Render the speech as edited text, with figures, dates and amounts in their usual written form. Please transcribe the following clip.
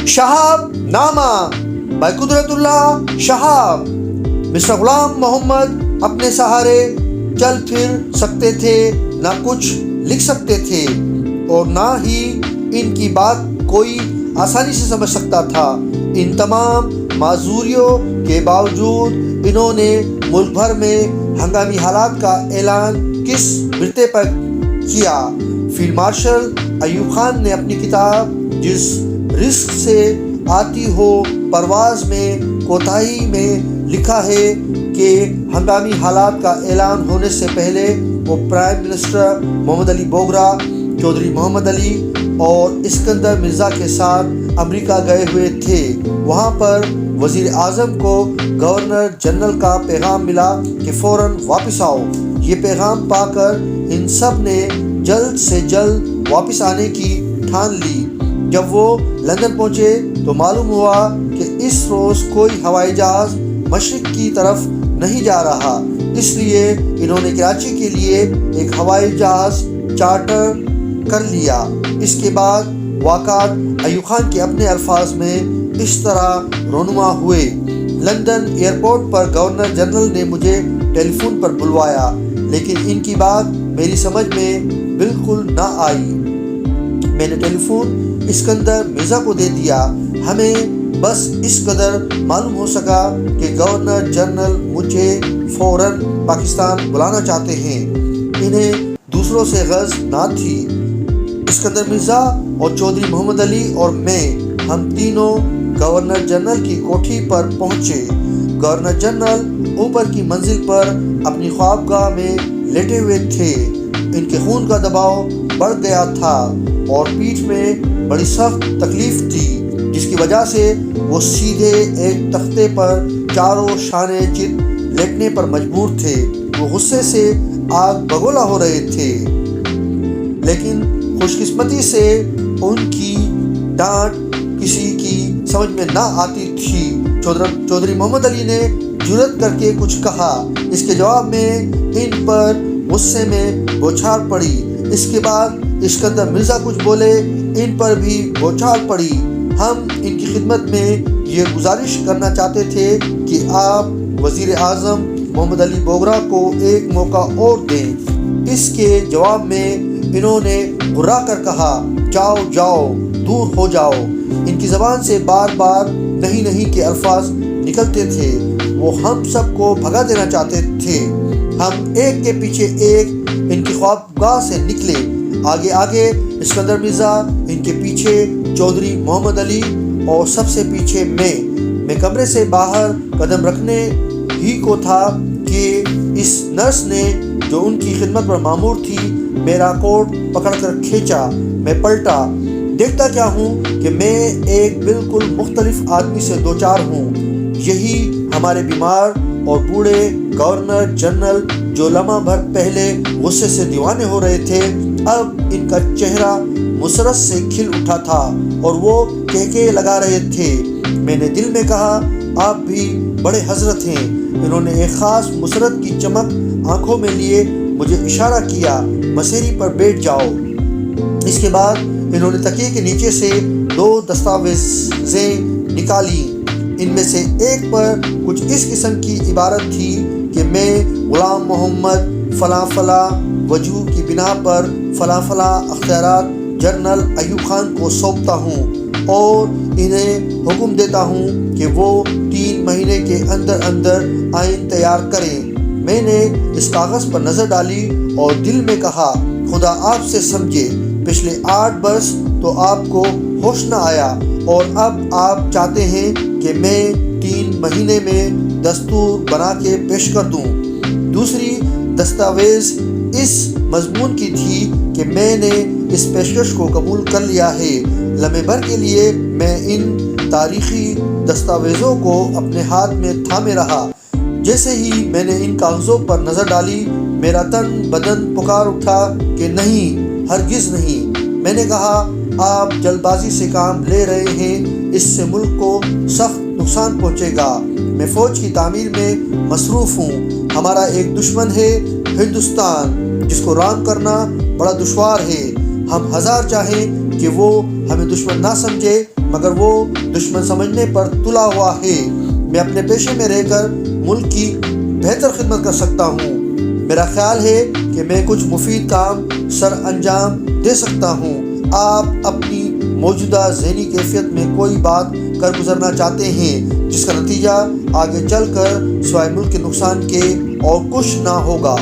شہاب نامہ بائی قدرت اللہ شہاب۔ مسٹر غلام محمد اپنے سہارے چل پھر سکتے تھے، نہ کچھ لکھ سکتے تھے اور نہ ہی ان کی بات کوئی آسانی سے سمجھ سکتا تھا۔ ان تمام معذوریوں کے باوجود انہوں نے ملک بھر میں ہنگامی حالات کا اعلان کس برتے پر کیا؟ فیلڈ مارشل ایوب خان نے اپنی کتاب جس رزق سے آتی ہو پرواز میں کوتاہی میں لکھا ہے کہ ہنگامی حالات کا اعلان ہونے سے پہلے وہ پرائم منسٹر محمد علی بوگرا، چودھری محمد علی اور اسکندر مرزا کے ساتھ امریکہ گئے ہوئے تھے۔ وہاں پر وزیر اعظم کو گورنر جنرل کا پیغام ملا کہ فوراً واپس آؤ۔ یہ پیغام پا کر ان سب نے جلد سے جلد واپس آنے کی ٹھان لی۔ جب وہ لندن پہنچے تو معلوم ہوا کہ اس روز کوئی ہوائی جہاز مشرق کی طرف نہیں جا رہا، اس لیے انہوں نے کراچی کے لیے ایک ہوائی جہاز چارٹر کر لیا۔ اس کے بعد واقعات ایوب خان کے اپنے الفاظ میں اس طرح رونما ہوئے۔ لندن ایئرپورٹ پر گورنر جنرل نے مجھے ٹیلی فون پر بلوایا، لیکن ان کی بات میری سمجھ میں بالکل نہ آئی۔ میں نے ٹیلی فون اسکندر مرزا کو دے دیا۔ ہمیں بس اس قدر معلوم ہو سکا کہ گورنر جنرل مجھے فوراً پاکستان بلانا چاہتے ہیں۔ انہیں دوسروں سے غرض نہ تھی۔ اسکندر مرزا اور چودھری محمد علی اور میں، ہم تینوں گورنر جنرل کی کوٹھی پر پہنچے۔ گورنر جنرل اوپر کی منزل پر اپنی خوابگاہ میں لیٹے ہوئے تھے۔ ان کے خون کا دباؤ بڑھ گیا تھا اور پیٹھ میں بڑی سخت تکلیف تھی، جس کی وجہ سے وہ سیدھے ایک تختے پر چاروں شانے چت لیٹنے پر مجبور تھے۔ وہ غصے سے آگ بگولا ہو رہے تھے، لیکن خوش قسمتی سے ان کی ڈانٹ کسی کی سمجھ میں نہ آتی تھی۔ چودھری محمد علی نے جرأت کر کے کچھ کہا، اس کے جواب میں ان پر غصے میں بوچھار پڑی۔ اس کے بعد اسکندر مرزا کچھ بولے، ان پر بھی بوچھار پڑی۔ ہم ان کی خدمت میں یہ گزارش کرنا چاہتے تھے کہ آپ وزیر اعظم محمد علی بوگرا کو ایک موقع اور دیں۔ اس کے جواب میں انہوں نے گھرا کر کہا، جاؤ جاؤ، دور ہو جاؤ۔ ان کی زبان سے بار بار نہیں نہیں کے الفاظ نکلتے تھے۔ وہ ہم سب کو بھگا دینا چاہتے تھے۔ ہم ایک کے پیچھے ایک ان کی خوابگاہ سے نکلے۔ آگے آگے اسکندر مرزا، ان کے پیچھے چودھری محمد علی اور سب سے پیچھے میں کمرے سے باہر قدم رکھنے ہی کو تھا کہ اس نرس نے جو ان کی خدمت پر مامور تھی میرا کوٹ پکڑ کر کھینچا۔ میں پلٹا، دیکھتا کیا ہوں کہ میں ایک بالکل مختلف آدمی سے دوچار ہوں۔ یہی ہمارے بیمار اور بوڑھے گورنر جنرل جو لمحہ بھر پہلے غصے سے دیوانے ہو رہے تھے، اب ان کا چہرہ مسرت سے کھل اٹھا تھا اور وہ کہکے لگا رہے تھے۔ میں نے دل میں کہا، آپ بھی بڑے حضرت ہیں۔ انہوں نے ایک خاص مسرت کی چمک آنکھوں میں لیے مجھے اشارہ کیا، مسیری پر بیٹھ جاؤ۔ اس کے بعد انہوں نے تکیے کے نیچے سے 2 دستاویزیں نکالی۔ ان میں سے ایک پر کچھ اس قسم کی عبارت تھی کہ میں غلام محمد فلاں فلاں وجوہ کی بنا پر فلاں فلاں اختیارات جنرل ایوب خان کو سونپتا ہوں اور انہیں حکم دیتا ہوں کہ وہ 3 مہینے کے اندر اندر آئین تیار کریں۔ میں نے اس کاغذ پر نظر ڈالی اور دل میں کہا، خدا آپ سے سمجھے، پچھلے 8 برس تو آپ کو ہوش نہ آیا اور اب آپ چاہتے ہیں کہ میں 3 مہینے میں دستور بنا کے پیش کر دوں۔ دوسری دستاویز اس مضمون کی تھی کہ میں نے اس پیشکش کو قبول کر لیا ہے۔ لمحے بھر کے لیے میں ان تاریخی دستاویزوں کو اپنے ہاتھ میں تھامے رہا۔ جیسے ہی میں نے ان کاغذوں پر نظر ڈالی، میرا تن بدن پکار اٹھا کہ نہیں، ہرگز نہیں۔ میں نے کہا، آپ جلد بازی سے کام لے رہے ہیں، اس سے ملک کو سخت نقصان پہنچے گا۔ میں فوج کی تعمیر میں مصروف ہوں۔ ہمارا ایک دشمن ہے ہندوستان، جس کو رام کرنا بڑا دشوار ہے۔ ہم 1000 چاہیں کہ وہ ہمیں دشمن نہ سمجھے مگر وہ دشمن سمجھنے پر تلا ہوا ہے۔ میں اپنے پیشے میں رہ کر ملک کی بہتر خدمت کر سکتا ہوں۔ میرا خیال ہے کہ میں کچھ مفید کام سر انجام دے سکتا ہوں۔ آپ اپنی موجودہ ذہنی کیفیت میں کوئی بات کر گزرنا چاہتے ہیں جس کا نتیجہ آگے چل کر سوائے ملک کے نقصان کے اور کچھ نہ ہوگا۔